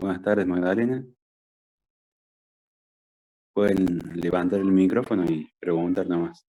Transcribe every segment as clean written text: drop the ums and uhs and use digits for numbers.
Buenas tardes, Magdalena. Pueden levantar el micrófono y preguntar nomás.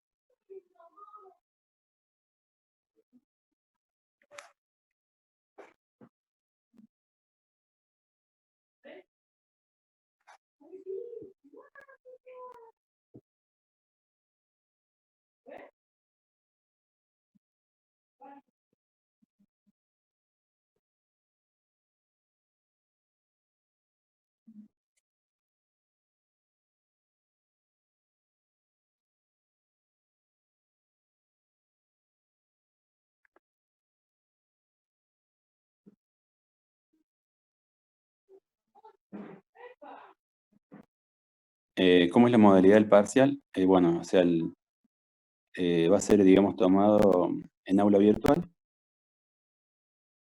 ¿Cómo es la modalidad del parcial? Bueno, o sea, va a ser, digamos, tomado en aula virtual.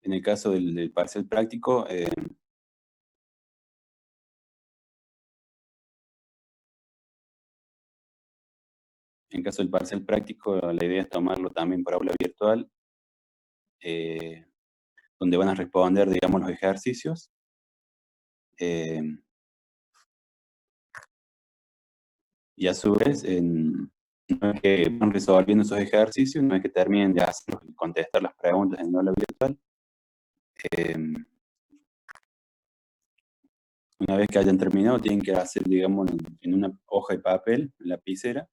En el caso del parcial práctico, en caso del parcial práctico, la idea es tomarlo también por aula virtual, eh, donde van a responder, digamos, los ejercicios. eh, y a su vez, una vez que van resolviendo esos ejercicios, una vez que terminen de hacerlos y contestar las preguntas en aula virtual, eh, una vez que hayan terminado, tienen que hacer, digamos, en una hoja de papel, en lapicera,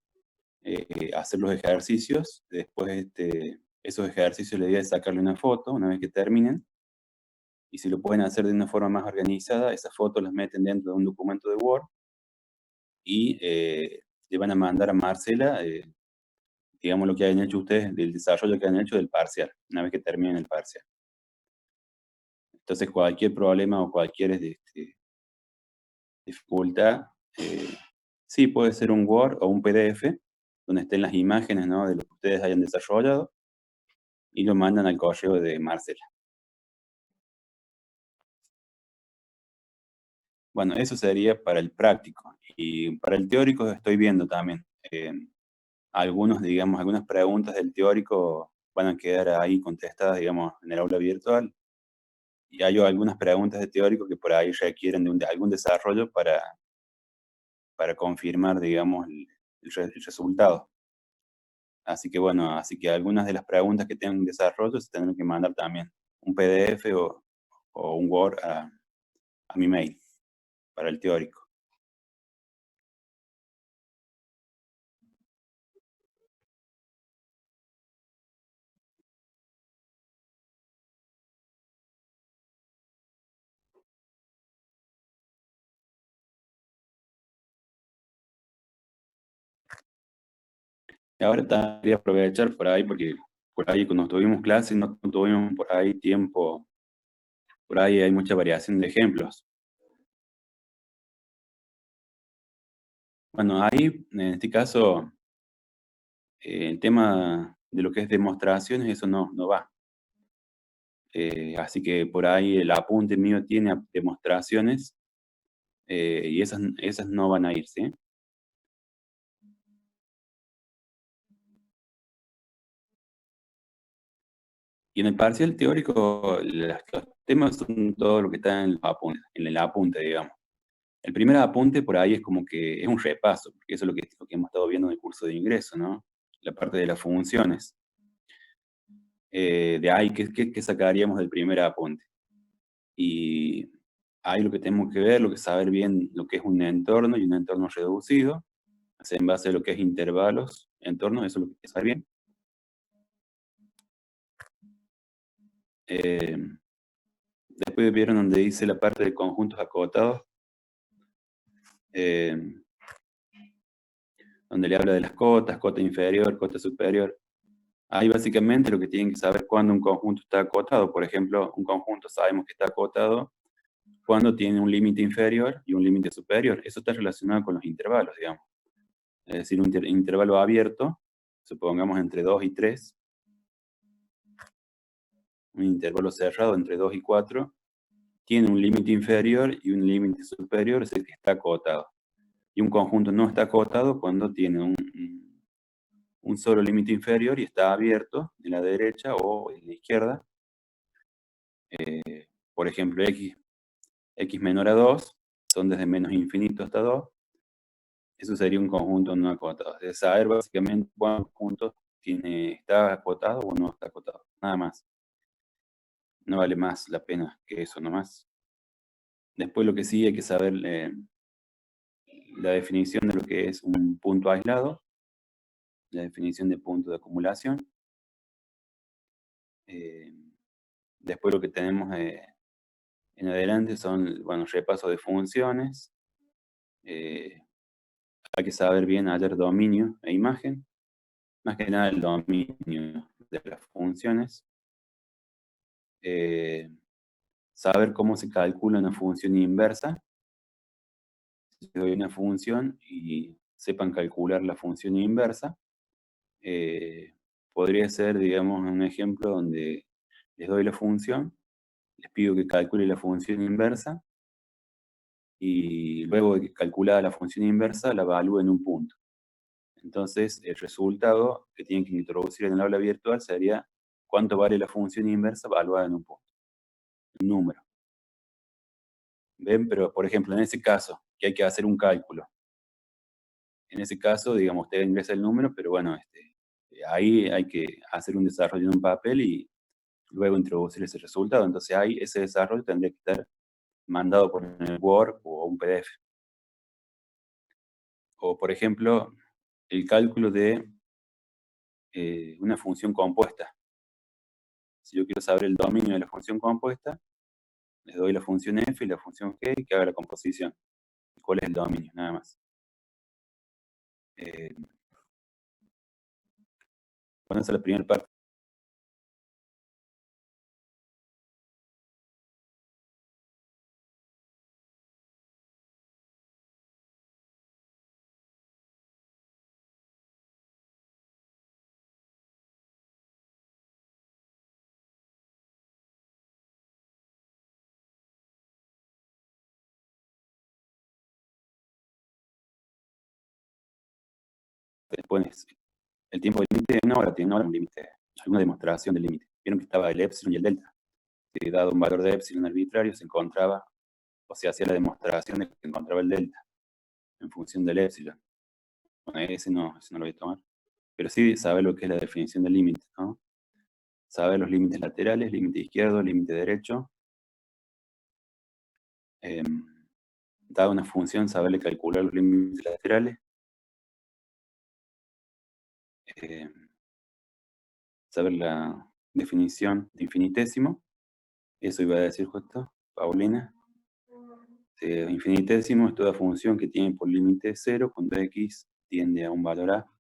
hacer los ejercicios. Después, esos ejercicios la idea es sacarle una foto una vez que terminen. Y si lo pueden hacer de una forma más organizada, esas fotos las meten dentro de un documento de Word y le van a mandar a Marcela, digamos, lo que hayan hecho ustedes, del desarrollo que han hecho del parcial, una vez que terminen el parcial. Entonces, cualquier problema o cualquier dificultad, sí, puede ser un Word o un PDF, donde estén las imágenes, ¿no?, de lo que ustedes hayan desarrollado, y lo mandan al correo de Marcela. Bueno, eso sería para el práctico. Y para el teórico estoy viendo también. Algunos, digamos, algunas preguntas del teórico van a quedar ahí contestadas, digamos, en el aula virtual. Y hay algunas preguntas de teórico que por ahí requieren de algún desarrollo para confirmar, digamos, el resultado. Así que bueno, así que algunas de las preguntas que tengan desarrollo se tendrán que mandar también un PDF o un Word a mi mail para el teórico. Y ahora también quería aprovechar por ahí, porque por ahí cuando tuvimos clases no tuvimos por ahí tiempo, por ahí hay mucha variación de ejemplos. Bueno, ahí, en este caso, el tema de lo que es demostraciones, eso no va. Así que por ahí el apunte mío tiene demostraciones, y esas no van a ir, ¿sí? Y en el parcial teórico, los temas son todo lo que está en el apunte, digamos. El primer apunte por ahí es como que es un repaso, porque eso es lo que hemos estado viendo en el curso de ingreso, ¿no? La parte de las funciones. De ahí, ¿qué sacaríamos del primer apunte? Y ahí lo que tenemos que ver, lo que saber bien lo que es un entorno y un entorno reducido, o sea, en base a lo que es intervalos, entorno, eso es lo que hay que saber bien. Eh, Después vieron donde dice la parte de conjuntos acotados, eh, donde le habla de las cotas, cota inferior, cota superior. Ahí básicamente lo que tienen que saber cuando un conjunto está acotado. Por ejemplo, un conjunto sabemos que está acotado cuando tiene un límite inferior y un límite superior. Eso está relacionado con los intervalos, digamos. Es decir, un intervalo abierto, supongamos entre 2 y 3, un intervalo cerrado entre 2 y 4, tiene un límite inferior y un límite superior, es el que está acotado. Y un conjunto no está acotado cuando tiene un solo límite inferior y está abierto en la derecha o en la izquierda. Por ejemplo, x x menor a 2 son desde menos infinito hasta 2. Eso sería un conjunto no acotado. Es saber básicamente cuántos puntos está acotado o no está acotado. Nada más. No vale más la pena que eso nomás. Después lo que sí hay que saber la definición de lo que es un punto aislado, la definición de punto de acumulación. Después lo que tenemos en adelante son, bueno, repaso de funciones. Hay que saber bien hallar dominio e imagen. Más que nada el dominio de las funciones. Saber cómo se calcula una función inversa. Si doy una función y sepan calcular la función inversa, podría ser, digamos, un ejemplo donde les doy la función, les pido que calcule la función inversa y luego de que calculada la función inversa la evalúe en un punto. Entonces, el resultado que tienen que introducir en el aula virtual sería cuánto vale la función inversa evaluada en un punto, un número. ¿Ven? Pero, por ejemplo, en ese caso, que hay que hacer un cálculo. En ese caso, digamos, usted ingresa el número, pero bueno, ahí hay que hacer un desarrollo en un papel y luego introducir ese resultado. Entonces, ahí ese desarrollo tendría que estar mandado por el Word o un PDF. O, por ejemplo, el cálculo de una función compuesta. Si yo quiero saber el dominio de la función compuesta, les doy la función f y la función g y que haga la composición. ¿Cuál es el dominio? Nada más. Bueno, esa es la primera parte. Después, el tiempo límite, tiene ahora un límite, alguna demostración del límite. Vieron que estaba el epsilon y el delta. Si dado un valor de epsilon arbitrario, se encontraba, o se hacía la demostración de que se encontraba el delta en función del epsilon. Bueno, ese no lo voy a tomar. Pero sí sabe lo que es la definición del límite, ¿no? Sabe los límites laterales, límite izquierdo, límite derecho. Dada una función, saberle calcular los límites laterales. Saber la definición de infinitésimo. Eso iba a decir justo, Paulina. Infinitésimo es toda función que tiene por límite 0 cuando x tiende a un valor a.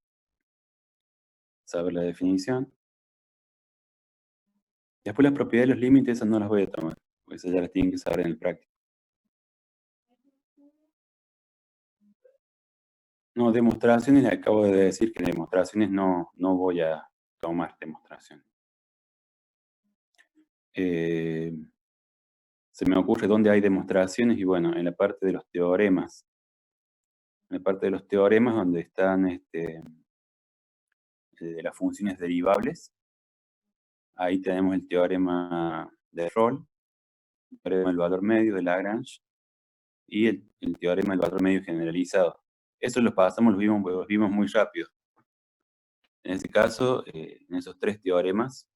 Saber la definición. Después las propiedades de los límites, esas no las voy a tomar, porque esas ya las tienen que saber en el práctico. No, demostraciones, le acabo de decir que demostraciones no voy a tomar demostraciones. Se me ocurre dónde hay demostraciones y bueno, en la parte de los teoremas. En la parte de los teoremas donde están de las funciones derivables. Ahí tenemos el teorema de Rolle, el teorema del valor medio de Lagrange y el teorema del valor medio generalizado. Eso los pasamos, los vimos muy rápido. En este caso, en esos tres teoremas,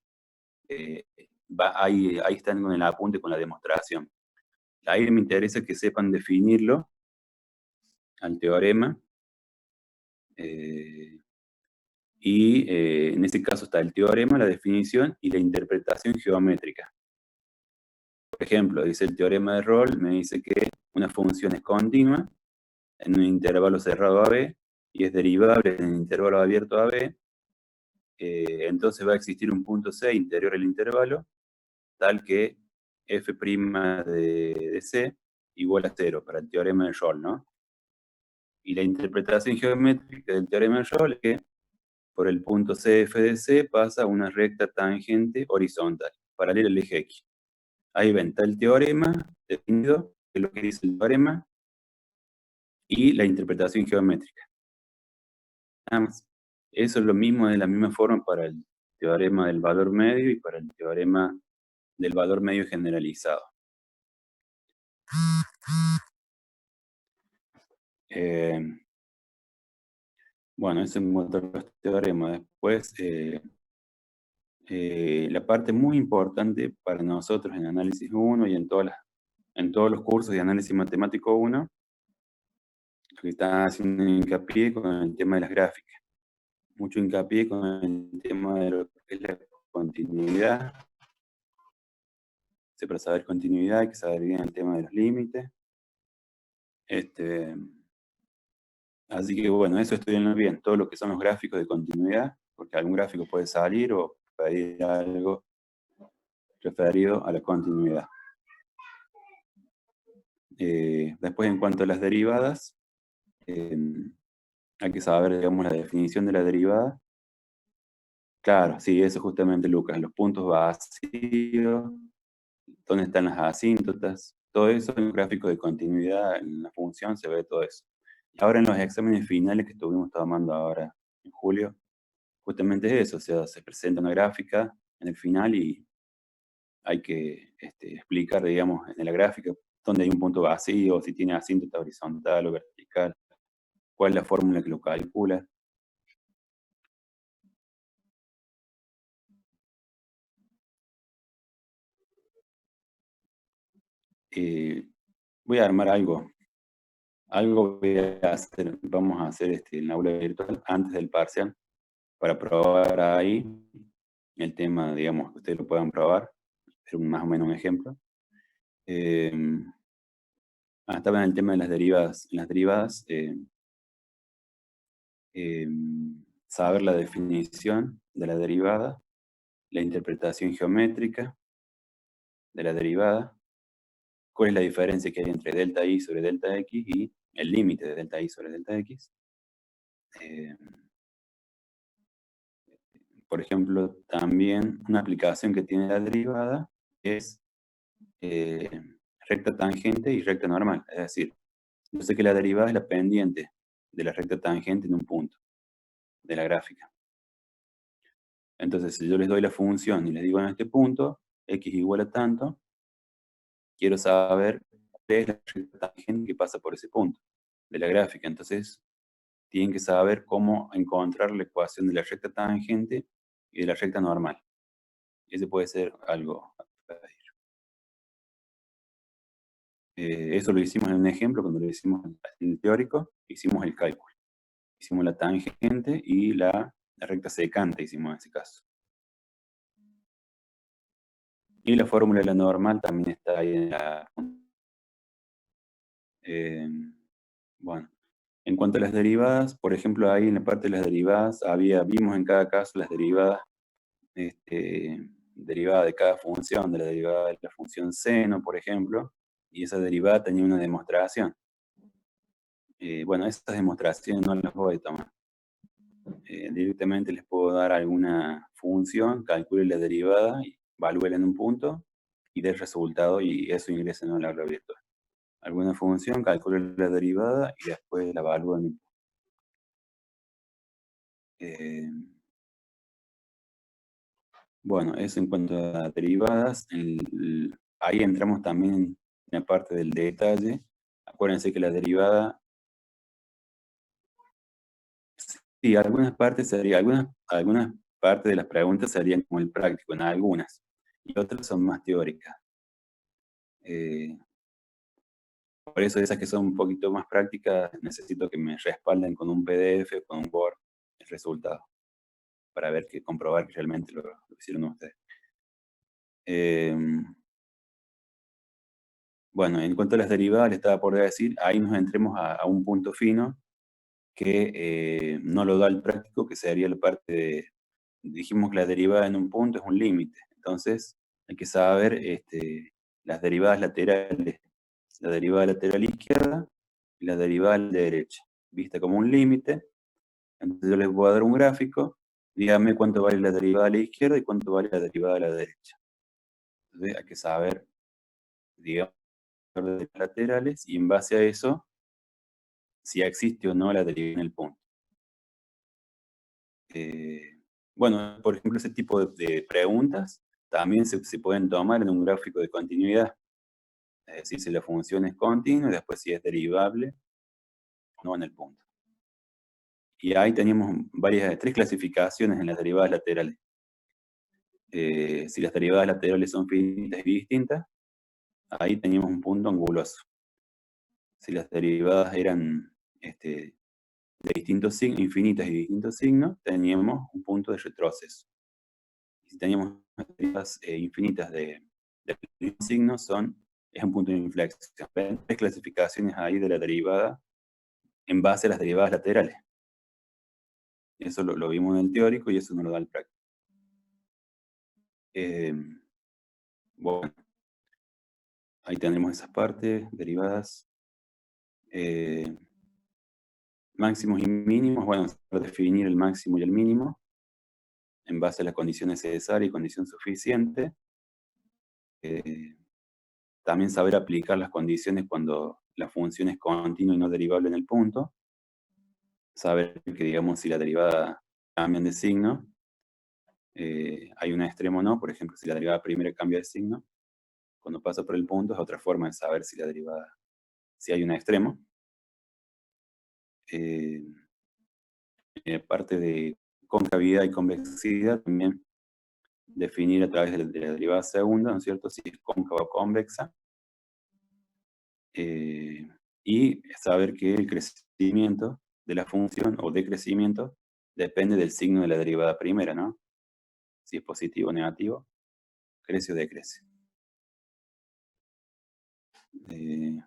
ahí están con el apunte con la demostración. Ahí me interesa que sepan definirlo al teorema. Y en este caso está el teorema, la definición y la interpretación geométrica. Por ejemplo, dice el teorema de Rolle, me dice que una función es continua en un intervalo cerrado AB y es derivable en un intervalo abierto AB. Entonces va a existir un punto C interior al intervalo, tal que f' de C igual a 0 para el teorema de Rolle, ¿no? Y la interpretación geométrica del teorema de Rolle es que por el punto CF de C pasa una recta tangente horizontal, paralela al eje X. Ahí ven, está el teorema definido, que es lo que dice el teorema, y la interpretación geométrica. Nada más. Eso es lo mismo, de la misma forma para el teorema del valor medio y para el teorema del valor medio generalizado. Eh, bueno, ese es otro teorema. Después, la parte muy importante para nosotros en Análisis 1 y en todos los cursos de Análisis Matemático 1, que está haciendo hincapié con el tema de las gráficas. Mucho hincapié con el tema de lo que es la continuidad. Para saber continuidad hay que saber bien el tema de los límites. Así que bueno, eso estudianlo bien, todo lo que son los gráficos de continuidad, porque algún gráfico puede salir o pedir algo referido a la continuidad. Después, en cuanto a las derivadas, hay que saber, digamos, la definición de la derivada. Claro, sí, eso justamente, Lucas, los puntos vacíos, dónde están las asíntotas, todo eso en un gráfico de continuidad, en la función se ve todo eso. Y ahora en los exámenes finales que estuvimos tomando ahora en julio, justamente es eso, o sea, se presenta una gráfica en el final y hay que explicar, digamos, en la gráfica dónde hay un punto vacío, si tiene asíntota horizontal o vertical, cuál es la fórmula que lo calcula. Eh, Voy a armar algo voy a hacer, vamos a hacer en la aula virtual antes del parcial para probar ahí el tema, digamos, que ustedes lo puedan probar, es más o menos un ejemplo. Eh, Estaba en el tema de las derivadas. En las derivadas, eh, saber la definición de la derivada, la interpretación geométrica de la derivada, cuál es la diferencia que hay entre delta i sobre delta x y el límite de delta i sobre delta x. Eh, por ejemplo, también una aplicación que tiene la derivada es eh, recta tangente y recta normal. Es decir, yo sé que la derivada es la pendiente de la recta tangente en un punto de la gráfica. Entonces, si yo les doy la función y les digo en este punto, x igual a tanto, quiero saber cuál es la recta tangente que pasa por ese punto de la gráfica. Entonces, tienen que saber cómo encontrar la ecuación de la recta tangente y de la recta normal. Ese puede ser algo. Eso lo hicimos en un ejemplo, cuando lo hicimos en el teórico, hicimos el cálculo. Hicimos la tangente y la recta secante, hicimos en ese caso. Y la fórmula de la normal también está ahí en la... bueno, en cuanto a las derivadas, por ejemplo, ahí en la parte de las derivadas, vimos en cada caso las derivadas, derivada de cada función, de la derivada de la función seno, por ejemplo, y esa derivada tenía una demostración. Bueno, estas demostraciones no las voy a tomar. Directamente les puedo dar alguna función, calcule la derivada, y evalúela en un punto, y dé el resultado, y eso ingresa en el aula virtual. Alguna función, calcule la derivada, y después la evalúo en un punto. Bueno, eso en cuanto a derivadas. Ahí entramos también en la parte del detalle. Acuérdense que la derivada, sí, algunas partes de las preguntas serían como el práctico, en algunas, y otras son más teóricas. Eh, por eso esas que son un poquito más prácticas, necesito que me respalden con un PDF o con un Word el resultado, para comprobar que realmente lo hicieron ustedes. Bueno, en cuanto a las derivadas, le estaba por decir, ahí nos entremos a un punto fino que no lo da el práctico, que sería la parte de, dijimos que la derivada en un punto es un límite, entonces hay que saber las derivadas laterales, la derivada lateral izquierda y la derivada derecha, vista como un límite. Entonces yo les voy a dar un gráfico, dígame cuánto vale la derivada a la izquierda y cuánto vale la derivada a la derecha. Entonces hay que saber, digamos, de las laterales, y en base a eso, si existe o no la derivada en el punto. Bueno, por ejemplo, ese tipo de preguntas también se pueden tomar en un gráfico de continuidad. Es decir, si la función es continua y después si es derivable o no en el punto. Y ahí teníamos tres clasificaciones en las derivadas laterales. Si las derivadas laterales son finitas y distintas, ahí teníamos un punto anguloso. Si las derivadas eran de distintos signos, infinitas y distintos signos, teníamos un punto de retroceso. Si teníamos derivadas infinitas de mismo signo, es un punto de inflexión. Ven tres clasificaciones ahí de la derivada en base a las derivadas laterales. Eso lo vimos en el teórico y eso nos lo da el práctico. Bueno, ahí tenemos esas partes, derivadas. Máximos y mínimos, bueno, definir el máximo y el mínimo en base a las condiciones necesarias y condición suficiente. También saber aplicar las condiciones cuando la función es continua y no derivable en el punto. Saber que, digamos, si la derivada cambian de signo, hay un extremo o no. Por ejemplo, si la derivada primera cambia de signo, cuando pasa por el punto es otra forma de saber si la derivada, si hay un extremo. Parte de concavidad y convexidad, también definir a través de la derivada segunda, ¿no es cierto?, si es cóncava o convexa. Y saber que el crecimiento de la función o decrecimiento depende del signo de la derivada primera, ¿no? Si es positivo o negativo, crece o decrece.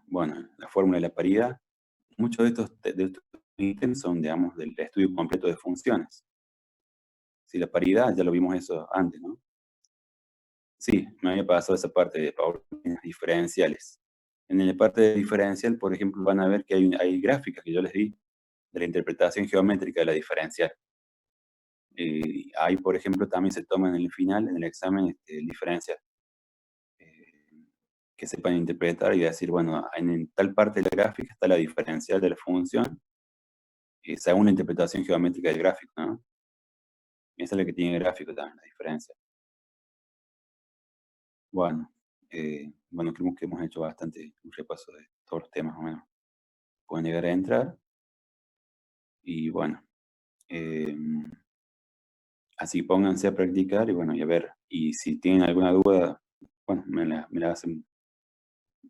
Bueno, la fórmula de la paridad. Muchos de estos ítems son, digamos, del estudio completo de funciones. Si la paridad, ya lo vimos eso antes, ¿no? Sí, me había pasado esa parte de diferenciales. En la parte de diferencial, por ejemplo, van a ver que hay gráficas que yo les di de la interpretación geométrica de la diferencial. Ahí, por ejemplo, también se toma en el final, en el examen, diferencial. Que sepan interpretar y decir, bueno, en tal parte de la gráfica está la diferencial de la función, según la interpretación geométrica del gráfico, ¿no? Esa es la que tiene el gráfico también, la diferencia. Bueno, creo que hemos hecho bastante un repaso de todos los temas, más o menos. Pueden llegar a entrar. Y bueno, así pónganse a practicar y bueno, y a ver. Y si tienen alguna duda, bueno, me la hacen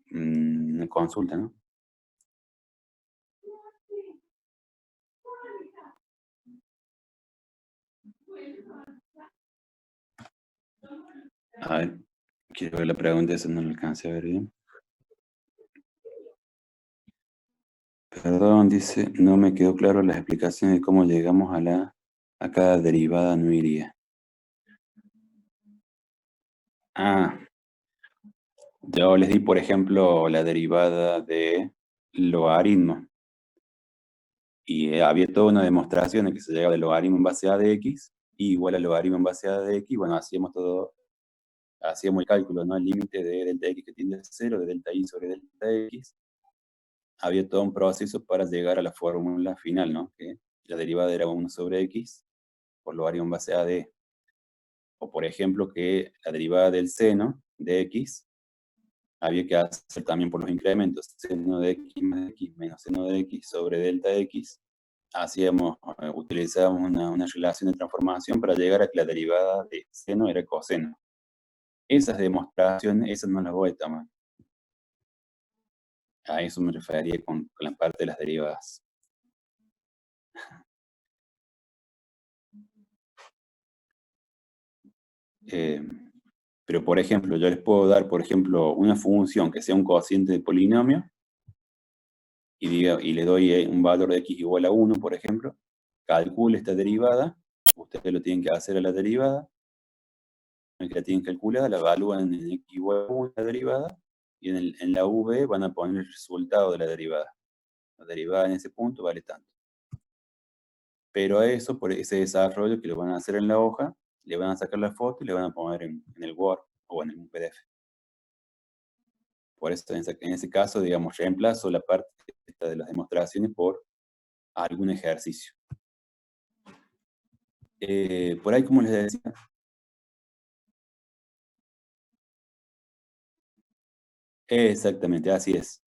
en consulta, ¿no? A ver, quiero ver la pregunta, esa no la alcancé a ver bien. Perdón, dice, no me quedó claro las explicaciones de cómo llegamos a cada derivada no iría. Ah, yo les di, por ejemplo, la derivada de logaritmo. Y había toda una demostración de que se llegaba del logaritmo en base a de x, y igual al logaritmo en base a de x. Bueno, hacíamos el cálculo, ¿no? El límite de delta x que tiende a 0, de delta y sobre delta x. Había todo un proceso para llegar a la fórmula final, ¿no? Que la derivada era 1 sobre x por logaritmo en base a de. O por ejemplo, que la derivada del seno de x había que hacer también por los incrementos, seno de x más x menos seno de x sobre delta x. Utilizábamos una relación de transformación para llegar a que la derivada de seno era coseno. Esas demostraciones, esas no las voy a tomar. A eso me refería con la parte de las derivadas. Pero, por ejemplo, yo les puedo dar, por ejemplo, una función que sea un cociente de polinomio y le doy un valor de x igual a 1, por ejemplo. Calcule esta derivada. Ustedes lo tienen que hacer a la derivada. Que la tienen calculada, la evalúan en x igual a 1 la derivada. Y en la v van a poner el resultado de la derivada. La derivada en ese punto vale tanto. Pero a eso, por ese desarrollo que lo van a hacer en la hoja, le van a sacar la foto y le van a poner en el Word o en un PDF. Por eso, en ese caso, digamos, reemplazo la parte de las demostraciones por algún ejercicio. Por ahí, como les decía, Exactamente, así es.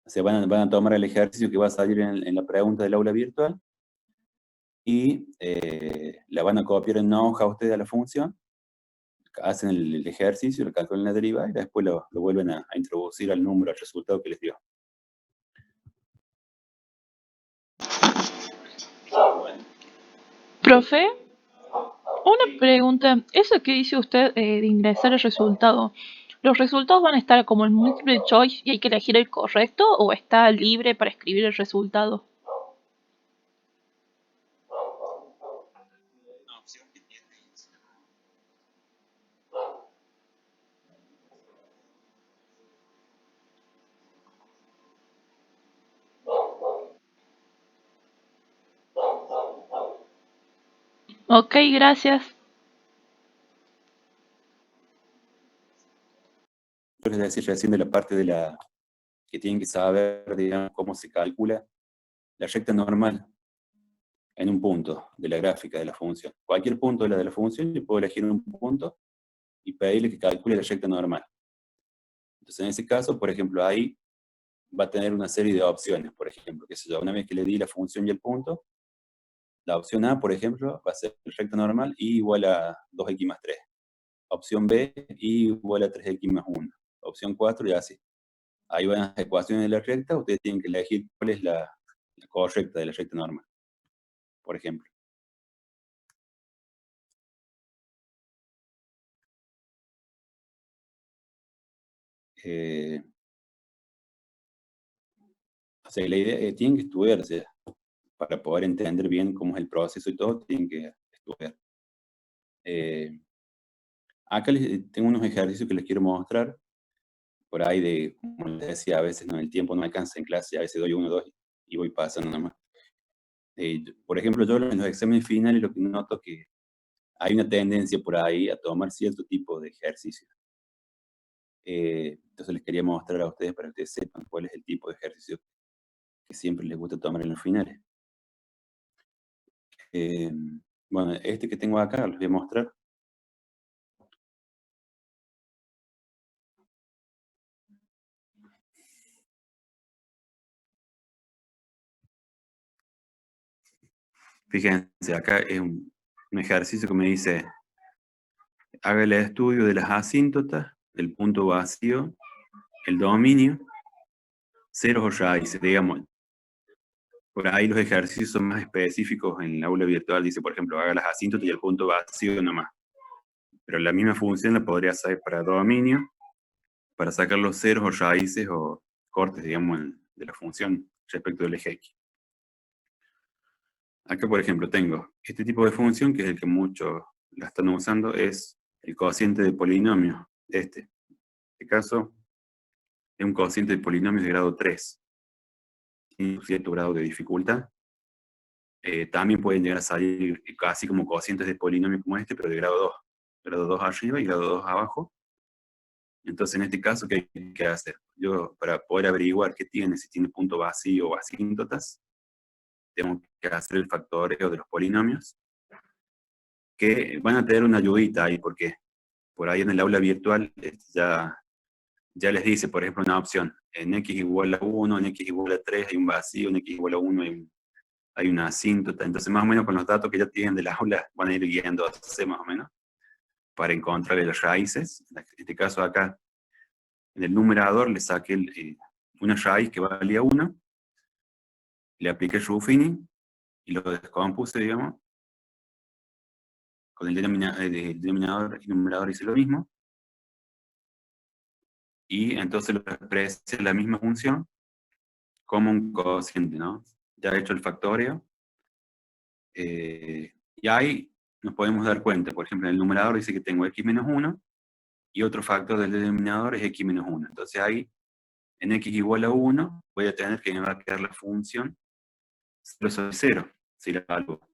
O sea, van a tomar el ejercicio que va a salir en la pregunta del aula virtual y la van a copiar en una hoja a ustedes a la función, hacen el ejercicio, lo calculan la derivada y después lo vuelven a introducir al número, al resultado que les dio. Profe, una pregunta. Eso que dice usted de ingresar el resultado, ¿los resultados van a estar como en multiple choice y hay que elegir el correcto o está libre para escribir el resultado? Ok, gracias. Yo les decía recién de la parte de la que tienen que saber, digamos, cómo se calcula la recta normal en un punto de la gráfica de la función. Cualquier punto de la función, yo puedo elegir un punto y pedirle que calcule la recta normal. Entonces, en ese caso, por ejemplo, ahí va a tener una serie de opciones. Por ejemplo, qué sé yo, una vez que le di la función y el punto, la opción A, por ejemplo, va a ser recta normal y igual a 2x más 3. Opción B, y igual a 3x más 1. Opción 4 y así. Ahí van las ecuaciones de la recta, ustedes tienen que elegir cuál es la correcta de la recta normal, por ejemplo. Eh, o sea, la idea tienen que estudiar, o sea, para poder entender bien cómo es el proceso y todo, tienen que estudiar. Acá tengo unos ejercicios que les quiero mostrar, por ahí de, como les decía, a veces no, el tiempo no alcanza en clase, a veces doy uno, dos y voy pasando nada más. Por ejemplo, yo en los exámenes finales lo que noto que hay una tendencia por ahí a tomar cierto tipo de ejercicio. Entonces les quería mostrar a ustedes para que ustedes sepan cuál es el tipo de ejercicio que siempre les gusta tomar en los finales. Eh, bueno, este que tengo acá, les voy a mostrar. Fíjense, acá es un ejercicio que me dice, haga el estudio de las asíntotas, el punto vacío, el dominio, ceros o raíces, digamos. Por ahí los ejercicios son más específicos en el aula virtual, dice, por ejemplo, haga las asíntotas y el punto vacío nomás. Pero la misma función la podría hacer para dominio, para sacar los ceros o raíces o cortes, digamos, de la función respecto del eje X. Acá, por ejemplo, tengo este tipo de función, que es el que muchos la están usando, es el cociente de polinomio. En este caso, es un cociente de polinomios de grado 3. Tiene un cierto grado de dificultad. También pueden llegar a salir casi como cocientes de polinomio como este, pero de grado 2. Grado 2 arriba y grado 2 abajo. Entonces, en este caso, ¿qué hay que hacer? Yo, para poder averiguar qué tiene, si tiene punto vacío o asíntotas, tengo que hacer el factoreo de los polinomios, que van a tener una ayudita ahí, porque por ahí en el aula virtual ya les dice, por ejemplo, una opción, en x igual a 1, en x igual a 3 hay un vacío, en x igual a 1 hay una asíntota. Entonces, más o menos con los datos que ya tienen del aula, van a ir guiándose más o menos para encontrar las raíces. En este caso acá, en el numerador le saqué una raíz que valía 1, le apliqué el Ruffini y lo descompuse, digamos. Con el denominador y numerador hice lo mismo. Y entonces lo expresé la misma función como un cociente, ¿no? Ya he hecho el factoreo. Y ahí nos podemos dar cuenta, por ejemplo, en el numerador dice que tengo x menos 1 y otro factor del denominador es x menos 1. Entonces ahí, en x igual a 1, voy a tener que me va a quedar la función 0 sobre 0, si la evalúo.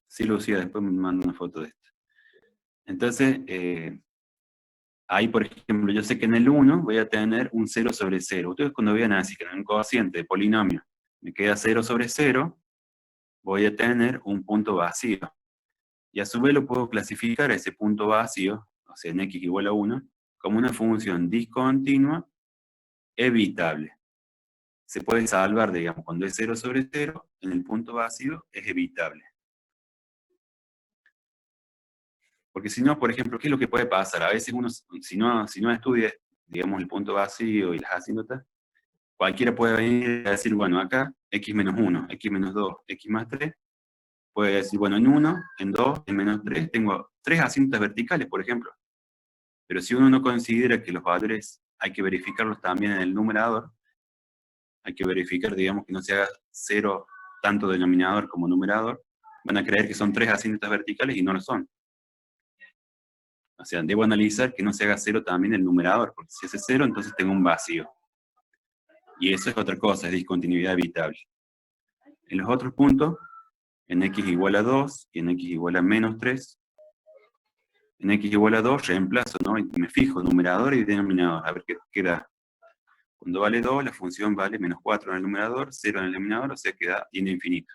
Sí, Lucía, después me manda una foto de esto. Entonces, ahí, por ejemplo, yo sé que en el 1 voy a tener un 0 sobre 0. Ustedes cuando vean así, que en un cociente de polinomio me queda 0 sobre 0, voy a tener un punto vacío. Y a su vez lo puedo clasificar a ese punto vacío, o sea, en x igual a 1, como una función discontinua evitable. Se puede salvar, digamos, cuando es 0 sobre 0, en el punto vacío es evitable. Porque si no, por ejemplo, ¿qué es lo que puede pasar? A veces uno, si no estudia, digamos, el punto vacío y las asíntotas, cualquiera puede venir a decir, bueno, acá x menos 1, x menos 2, x más 3, puede decir, bueno, en 1, en 2, en menos 3, tengo 3 asíntotas verticales, por ejemplo. Pero si uno no considera que los valores hay que verificarlos también en el numerador, hay que verificar, digamos, que no se haga 0 tanto denominador como numerador, van a creer que son 3 asíntotas verticales y no lo son. O sea, debo analizar que no se haga 0 también el numerador, porque si hace 0, entonces tengo un vacío. Y eso es otra cosa, es discontinuidad evitable. En los otros puntos, en x igual a 2 y en x igual a menos 3, en x igual a 2 reemplazo, ¿no? Y me fijo numerador y denominador, a ver qué queda. Cuando vale 2, la función vale menos 4 en el numerador, 0 en el denominador, o sea que tiende a infinito.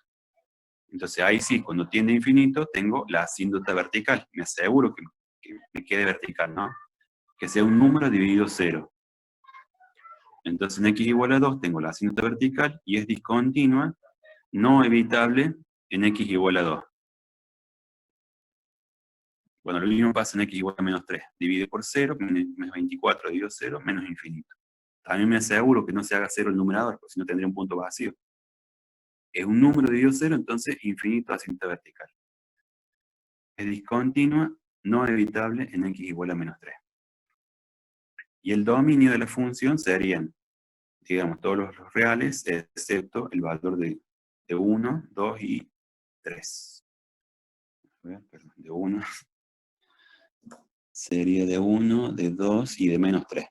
Entonces ahí sí, cuando tiende a infinito, tengo la asíntota vertical. Me aseguro que me quede vertical, ¿no? Que sea un número dividido 0. Entonces en x igual a 2 tengo la asíntota vertical y es discontinua, no evitable en x igual a 2. Bueno, lo mismo pasa en x igual a menos 3. Divide por 0, menos 24 dividido 0, menos infinito. También me aseguro que no se haga 0 el numerador, porque si no tendría un punto vacío. Es un número dividido 0, entonces infinito asíntota vertical. Es discontinua, no evitable en x igual a menos 3. Y el dominio de la función serían, digamos, todos los reales, excepto el valor de 1, 2 y 3. A ver, perdón, de 1. Sería de 1, de 2 y de menos 3.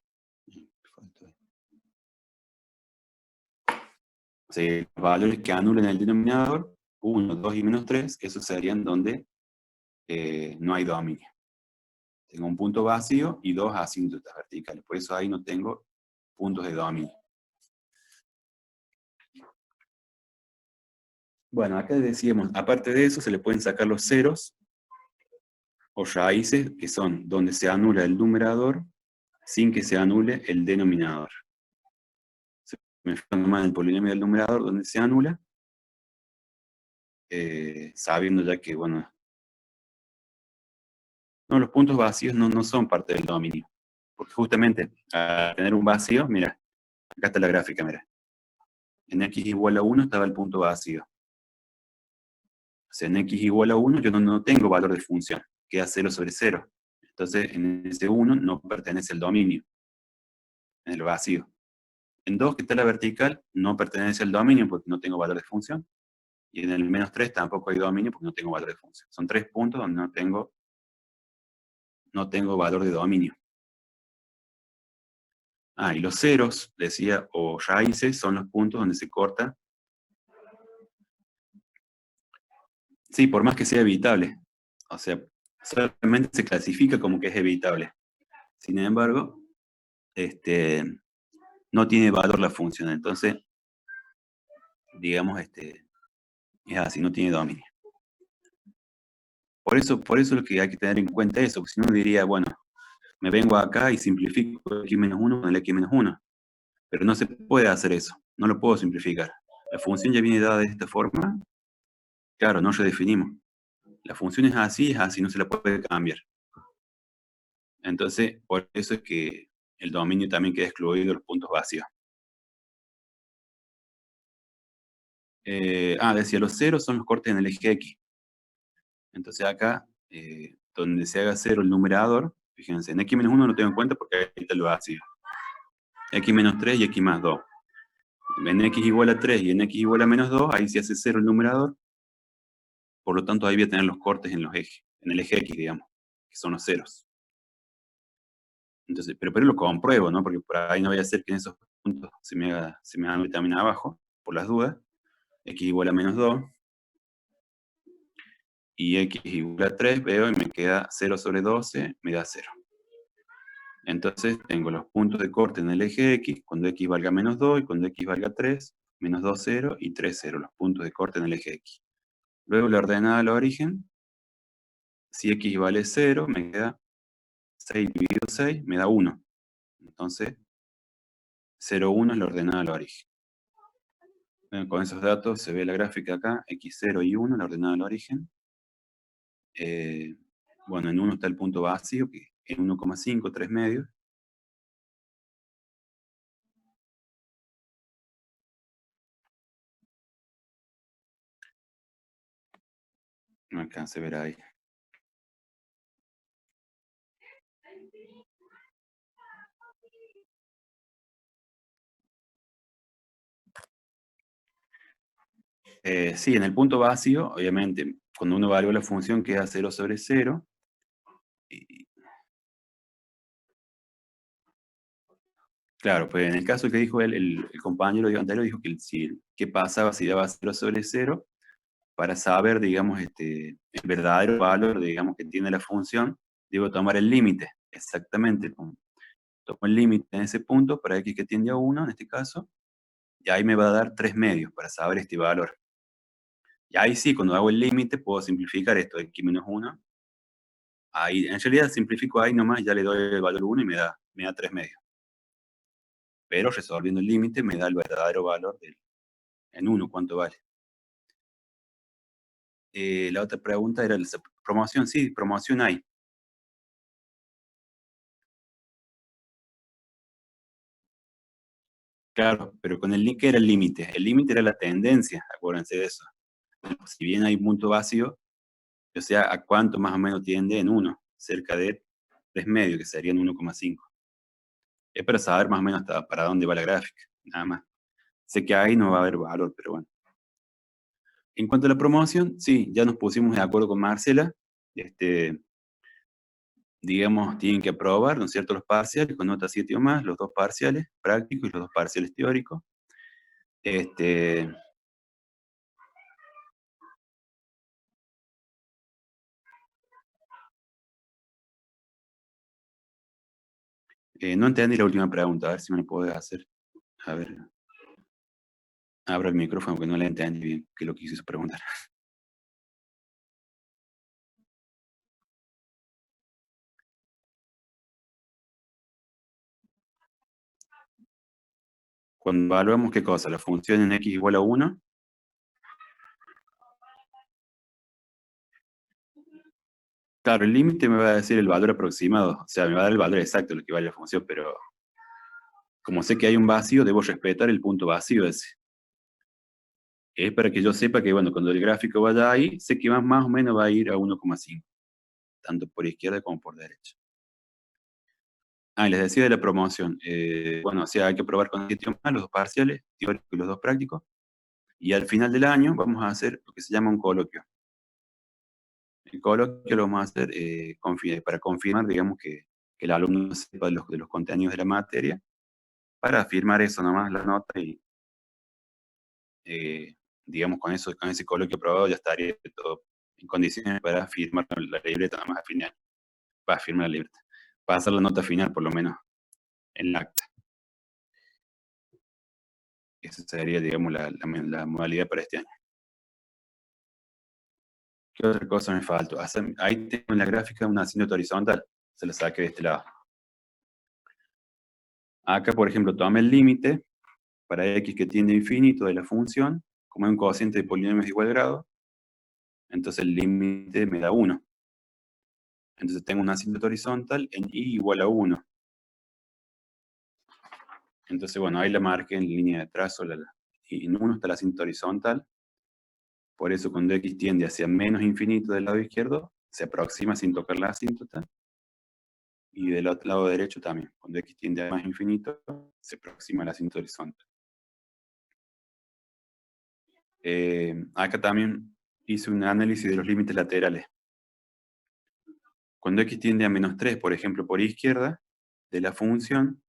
O sea, los valores que anulen el denominador, 1, 2 y menos 3, esos serían donde no hay dominio. Tengo un punto vacío y 2 asíntotas verticales. Por eso ahí no tengo puntos de dominio. Bueno, acá decíamos, aparte de eso, se le pueden sacar los ceros o raíces, que son donde se anula el numerador sin que se anule el denominador. Se me fija nomás el polinomio del numerador donde se anula, sabiendo ya que, bueno, no, los puntos vacíos no son parte del dominio. Porque justamente, al tener un vacío, mira, acá está la gráfica, mira. En x igual a 1 estaba el punto vacío. O sea, en x igual a 1 yo no tengo valor de función, queda 0 sobre 0. Entonces, en ese 1 no pertenece el dominio, en el vacío. En 2, que está la vertical, no pertenece al dominio porque no tengo valor de función. Y en el menos 3 tampoco hay dominio porque no tengo valor de función. Son 3 puntos donde no tengo valor de dominio. Ah, y los ceros, decía, o raíces, son los puntos donde se corta. Sí, por más que sea evitable. O sea, solamente se clasifica como que es evitable. Sin embargo, no tiene valor la función. Entonces, digamos, es así, no tiene dominio. Por eso es lo que hay que tener en cuenta eso, porque si no uno diría, bueno, me vengo acá y simplifico x menos 1 con el x menos 1. Pero no se puede hacer eso, no lo puedo simplificar. La función ya viene dada de esta forma, claro, no redefinimos. La función es así, no se la puede cambiar. Entonces, por eso es que el dominio también queda excluido de los puntos vacíos. Decía, los ceros son los cortes en el eje X. Entonces acá, donde se haga 0 el numerador, fíjense, en x menos 1 no tengo en cuenta porque ahí está el vacío. X menos 3 y x más 2. En x igual a 3 y en x igual a menos 2, ahí se hace 0 el numerador. Por lo tanto, ahí voy a tener los cortes en los ejes, en el eje X, digamos, que son los ceros. Entonces, pero lo compruebo, ¿no? Porque por ahí no voy a hacer que en esos puntos se me haga también abajo, por las dudas. X igual a menos 2. Y x igual a 3, veo y me queda 0 sobre 12, me da 0. Entonces tengo los puntos de corte en el eje X, cuando X valga menos 2 y cuando X valga 3, menos 2, 0 y 3, 0, los puntos de corte en el eje X. Luego la ordenada al origen, Si x vale 0, me queda 6 dividido 6, me da 1. Entonces, 0, 1 es la ordenada del origen. Bueno, con esos datos se ve la gráfica acá, x0 y 1, la ordenada del origen. Bueno, en 1 está el punto vacío, que es 1,5, 3 medios. No alcanza a ver ahí. Sí, en el punto vacío, obviamente, cuando uno evalúa la función queda 0 sobre 0. Y, claro, pues en el caso que dijo el compañero anterior, dijo que qué pasaba si daba 0 sobre 0, para saber, digamos, el verdadero valor, digamos, que tiene la función, debo tomar el límite, exactamente. Tomo el límite en ese punto para x que tiende a 1, en este caso, y ahí me va a dar 3 medios para saber este valor. Y ahí sí, cuando hago el límite, puedo simplificar esto de x menos 1. Ahí, en realidad simplifico ahí nomás, ya le doy el valor 1 y me da 3 medios. Pero resolviendo el límite me da el verdadero valor en 1, ¿cuánto vale? La otra pregunta era la promoción. Sí, promoción hay. Claro, pero con el ¿qué era el límite? El límite era la tendencia, acuérdense de eso. Si bien hay un punto vacío, o sea, ¿a cuánto más o menos tiende en 1? Cerca de 3 medios, que serían 1,5. Es para saber más o menos hasta para dónde va la gráfica, nada más. Sé que ahí no va a haber valor, pero bueno. En cuanto a la promoción, sí, ya nos pusimos de acuerdo con Marcela. Digamos, tienen que aprobar, ¿no es cierto?, los parciales con nota 7 o más, los 2 parciales prácticos y los 2 parciales teóricos. No entendí la última pregunta, a ver si me lo puedo hacer. A ver, abro el micrófono porque no le entendí bien qué es lo que quiso preguntar. Cuando evaluamos qué cosa, la función en x igual a 1, claro, el límite me va a decir el valor aproximado, o sea, me va a dar el valor exacto de lo que vale la función, pero como sé que hay un vacío, debo respetar el punto vacío ese. Es para que yo sepa que, bueno, cuando el gráfico vaya ahí, sé que más o menos va a ir a 1,5, tanto por izquierda como por derecha. Ah, y les decía de la promoción. Bueno, o sea, hay que probar con 7 más los 2 parciales, teóricos y los 2 prácticos. Y al final del año vamos a hacer lo que se llama un coloquio. El coloquio lo vamos a hacer para confirmar, digamos, que el alumno sepa de los contenidos de la materia, para afirmar eso nomás, la nota, y digamos, con ese coloquio aprobado ya estaría todo en condiciones para firmar la libreta nomás al final. Para firmar la libreta. Para hacer la nota final, por lo menos, en el acta. Esa sería, digamos, la modalidad para este año. ¿Qué otra cosa me faltó? Ahí tengo en la gráfica una asíntota horizontal. Se la saqué de este lado. Acá, por ejemplo, tomé el límite para x que tiende a infinito de la función. Como es un cociente de polinomios de igual grado, entonces el límite me da 1. Entonces tengo una asíntota horizontal en y igual a 1. Entonces, bueno, ahí la marqué en línea de trazo. Y en 1 está la asíntota horizontal. Por eso cuando x tiende hacia menos infinito del lado izquierdo, se aproxima sin tocar la asíntota. Y del otro lado derecho también. Cuando x tiende a más infinito, se aproxima a la asíntota horizontal. Acá también hice un análisis de los límites laterales. Cuando x tiende a menos 3, por ejemplo, por izquierda de la función,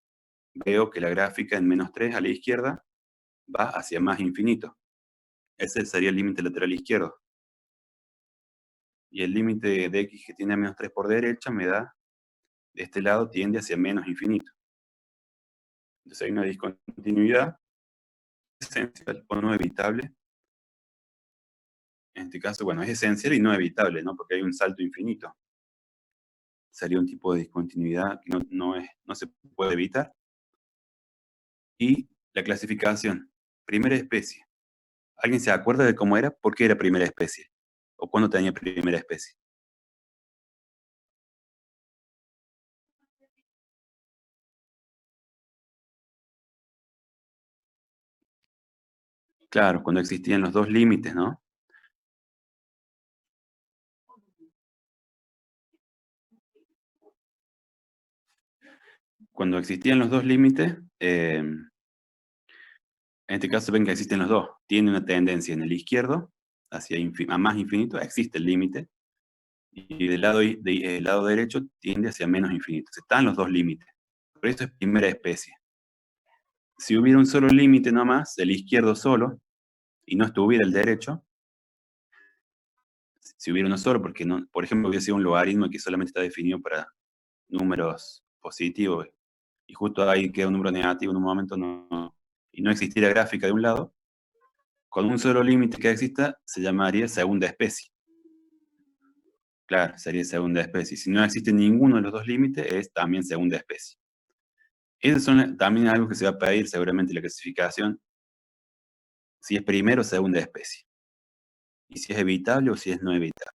veo que la gráfica en menos 3 a la izquierda va hacia más infinito. Ese sería el límite lateral izquierdo. Y el límite de x que tiende a menos 3 por derecha me da, de este lado tiende hacia menos infinito. Entonces hay una discontinuidad esencial o no evitable En este caso, bueno, es esencial y no evitable, ¿no? Porque hay un salto infinito. Sería un tipo de discontinuidad que no se puede evitar. Y la clasificación, primera especie. ¿Alguien se acuerda de cómo era? ¿Por qué era primera especie? ¿O cuándo tenía primera especie? Claro, cuando existían los dos límites, ¿no? Cuando existían los dos límites, en este caso ven que existen los dos. Tiene una tendencia en el izquierdo, hacia a más infinito, existe el límite, y del lado derecho tiende hacia menos infinito. Están los dos límites. Por eso es primera especie. Si hubiera un solo límite nomás, el izquierdo solo, y no estuviera el derecho, si hubiera uno solo, porque no, por ejemplo, hubiera sido un logaritmo que solamente está definido para números positivos, y justo ahí queda un número negativo en un momento, y no existiera gráfica de un lado, con un solo límite que exista, se llamaría segunda especie. Claro, sería segunda especie. Si no existe ninguno de los dos límites, es también segunda especie. Eso son también algo que se va a pedir seguramente en la clasificación, si es primera o segunda especie. Y si es evitable o si es no evitable.